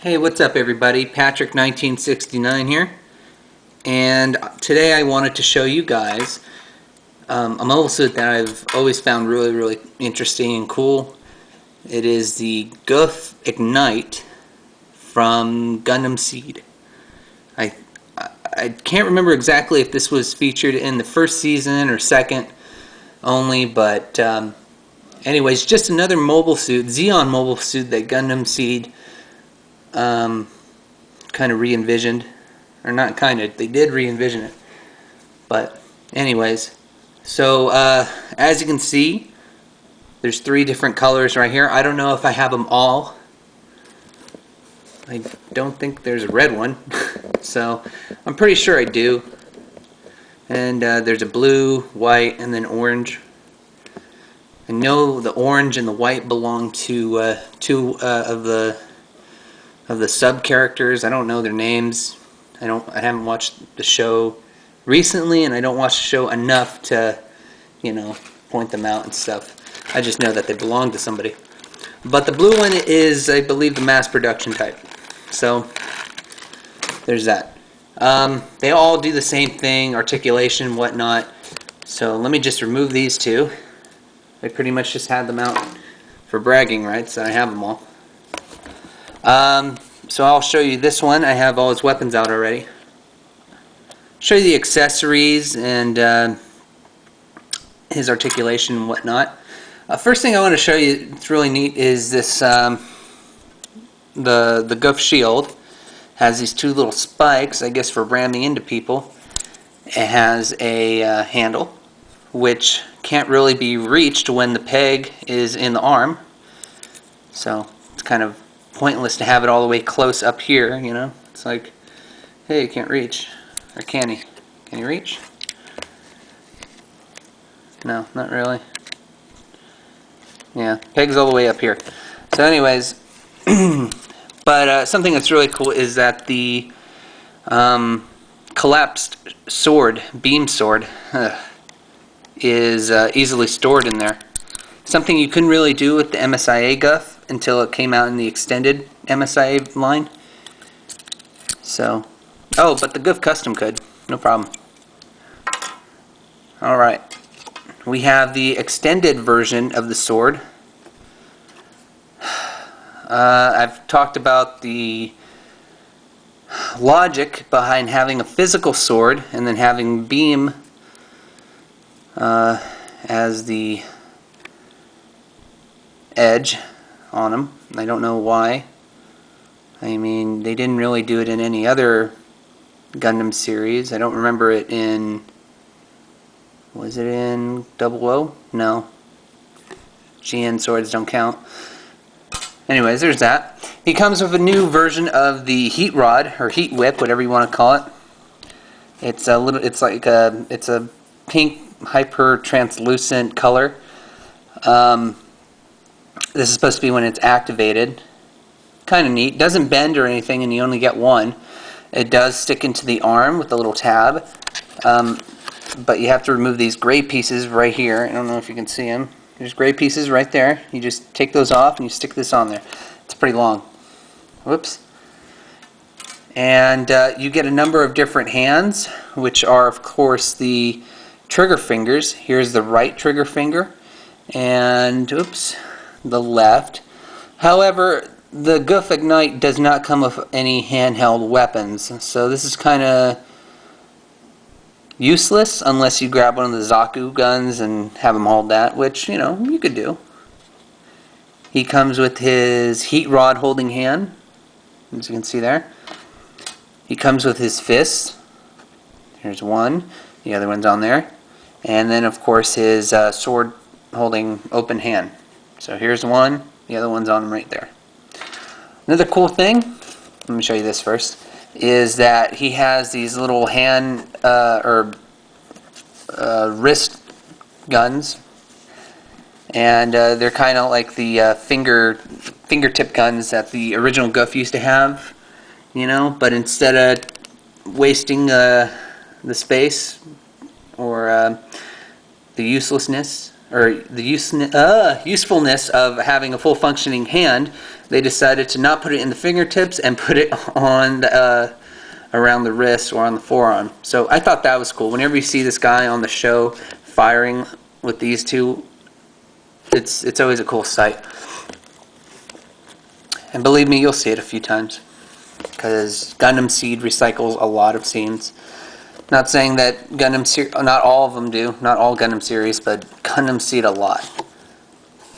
Hey, what's up everybody? Patrick 1969 here, and today I wanted to show you guys a mobile suit that I've always found really interesting and cool. It is the Gouf Ignite from Gundam Seed. I can't remember exactly if this was featured in the first season or second only, but anyways, just another mobile suit, Xeon mobile suit that Gundam Seed kind of re-envisioned, or not kind of, they did re-envision it. But anyways, so as you can see, there's 3 different colors right here. I don't know if I have them all. I don't think there's a red one, so I'm pretty sure I do. And there's a blue, white, and then orange. I know the orange and the white belong to two of the sub characters. I don't know their names. I haven't watched the show recently, and I don't watch the show enough to, point them out and stuff. I just know that they belong to somebody. But the blue one is, I believe, the mass production type. So there's that. They all do the same thing, articulation, whatnot. So let me just remove these 2. I pretty much just had them out for bragging rights, so I have them all. So I'll show you this one. I have all his weapons out already. Show you the accessories and his articulation and whatnot. First thing I want to show you, it's really neat, is this the Gouf shield. Has these 2 little spikes, I guess, for ramming into people. It has a handle, which can't really be reached when the peg is in the arm. So it's kind of pointless to have it all the way close up here, It's like, hey, you can't reach. Or can he? Can he reach? No, not really. Yeah, peg's all the way up here. So anyways, but something that's really cool is that the collapsed sword, beam sword, is easily stored in there. Something you couldn't really do with the MSIA Gouf until it came out in the extended MSIA line. So, oh, but the Gouf Custom could, no problem. Alright, we have the extended version of the sword. I've talked about the logic behind having a physical sword and then having beam as the edge on them. I don't know why. I mean, they didn't really do it in any other Gundam series. I don't remember it in... Was it in 00? No. GN swords don't count. Anyways, there's that. He comes with a new version of the heat rod, or heat whip, whatever you want to call it. It's a little... It's like a... It's a pink, hyper translucent color. This is supposed to be when it's activated. Kind of neat. Doesn't bend or anything, and you only get one. It does stick into the arm with a little tab, but you have to remove these gray pieces right here. I don't know if you can see them. There's gray pieces right there. You just take those off and you stick this on there. It's pretty long. Whoops. And you get a number of different hands, which are, of course, the trigger fingers. Here's the right trigger finger, and oops, the left. However, the Gouf Ignite does not come with any handheld weapons, so this is kind of useless unless you grab one of the Zaku guns and have him hold that, which, you could do. He comes with his heat rod holding hand, as you can see there. He comes with his fists. Here's one, the other one's on there. And then, of course, his sword holding open hand. So here's one, the other one's on him right there. Another cool thing, let me show you this first, is that he has these little hand or wrist guns, and they're kind of like the fingertip guns that the original Gouf used to have, but instead of wasting the space or the uselessness or the usefulness of having a full functioning hand, they decided to not put it in the fingertips and put it on the, around the wrist or on the forearm. So I thought that was cool. Whenever you see this guy on the show firing with these two, it's always a cool sight. And believe me, you'll see it a few times, because Gundam Seed recycles a lot of scenes. Not saying that not all of them do, not all Gundam series, but Gundam Seed a lot.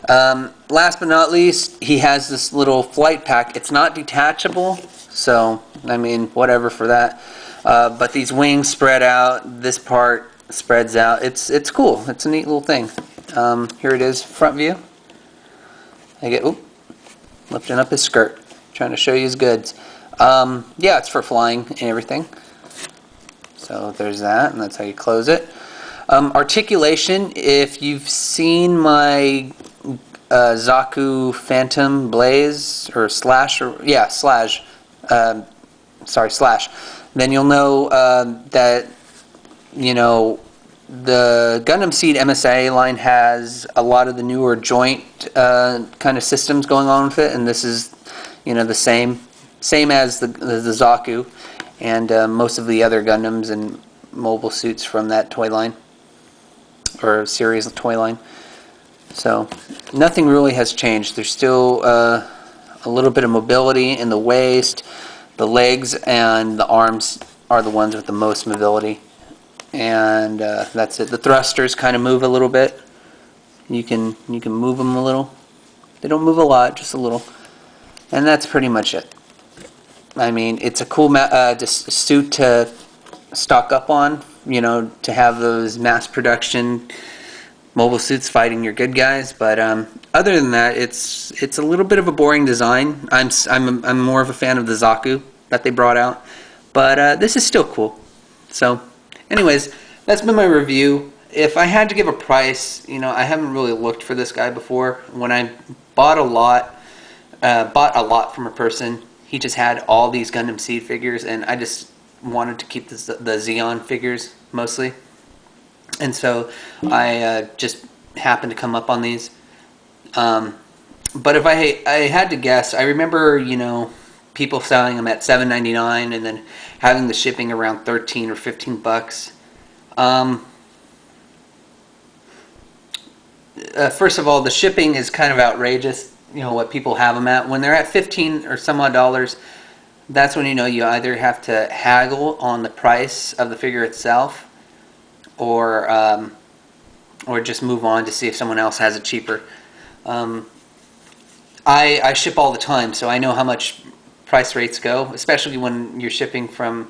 Last but not least, he has this little flight pack. It's not detachable, so I mean, whatever for that. But these wings spread out. This part spreads out. It's cool. It's a neat little thing. Here it is, front view. I get lifting up his skirt, trying to show you his goods. Yeah, it's for flying and everything. So there's that, and that's how you close it. Articulation. If you've seen my Zaku Phantom Blaze or Slash, Slash, then you'll know that, you know, the Gundam Seed MSIA line has a lot of the newer joint kind of systems going on with it, and this is, you know, the same as the Zaku and most of the other Gundams and mobile suits from that toy line or series of toy line. So nothing really has changed. There's still a little bit of mobility in the waist. The legs and the arms are the ones with the most mobility. And that's it. The thrusters kind of move a little bit. You can move them a little. They don't move a lot, just a little. And that's pretty much it. I mean, it's a cool just suit to stock up on, you know, to have those mass production mobile suits fighting your good guys. But other than that, it's a little bit of a boring design. I'm more of a fan of the Zaku that they brought out, but this is still cool. So anyways, that's been my review. If I had to give a price, you know, I haven't really looked for this guy before. When I bought a lot from a person, he just had all these Gundam Seed figures, and I just wanted to keep the Zeon figures mostly. And so I just happened to come up on these. But if I had to guess, I remember, you know, people selling them at $7.99 and then having the shipping around 13 or 15 bucks. First of all, the shipping is kind of outrageous, you know, what people have them at. When they're at 15 or some odd dollars, that's when you know you either have to haggle on the price of the figure itself, or just move on to see if someone else has it cheaper. I ship all the time, so I know how much price rates go, especially when you're shipping from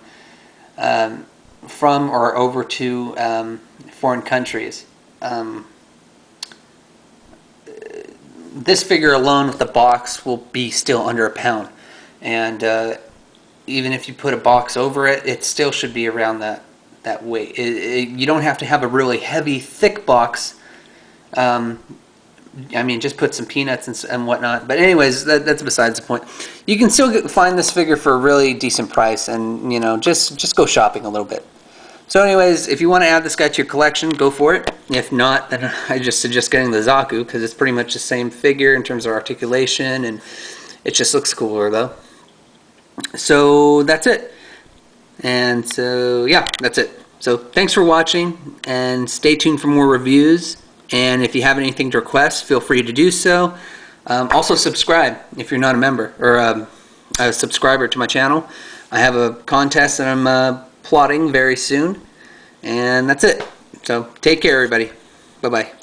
or over to foreign countries. This figure alone with the box will be still under £1, and even if you put a box over it, it still should be around that weight. You don't have to have a really heavy, thick box. I mean, just put some peanuts and whatnot. But anyways, that's besides the point. You can still find this figure for a really decent price, and you know, just go shopping a little bit. So anyways, if you want to add this guy to your collection, go for it. If not, then I just suggest getting the Zaku, because it's pretty much the same figure in terms of articulation, and it just looks cooler though. So that's it. And so yeah, that's it. So thanks for watching, and stay tuned for more reviews. And if you have anything to request, feel free to do so. Also subscribe if you're not a member or a subscriber to my channel. I have a contest that I'm plotting very soon. And that's it. So take care, everybody. Bye-bye.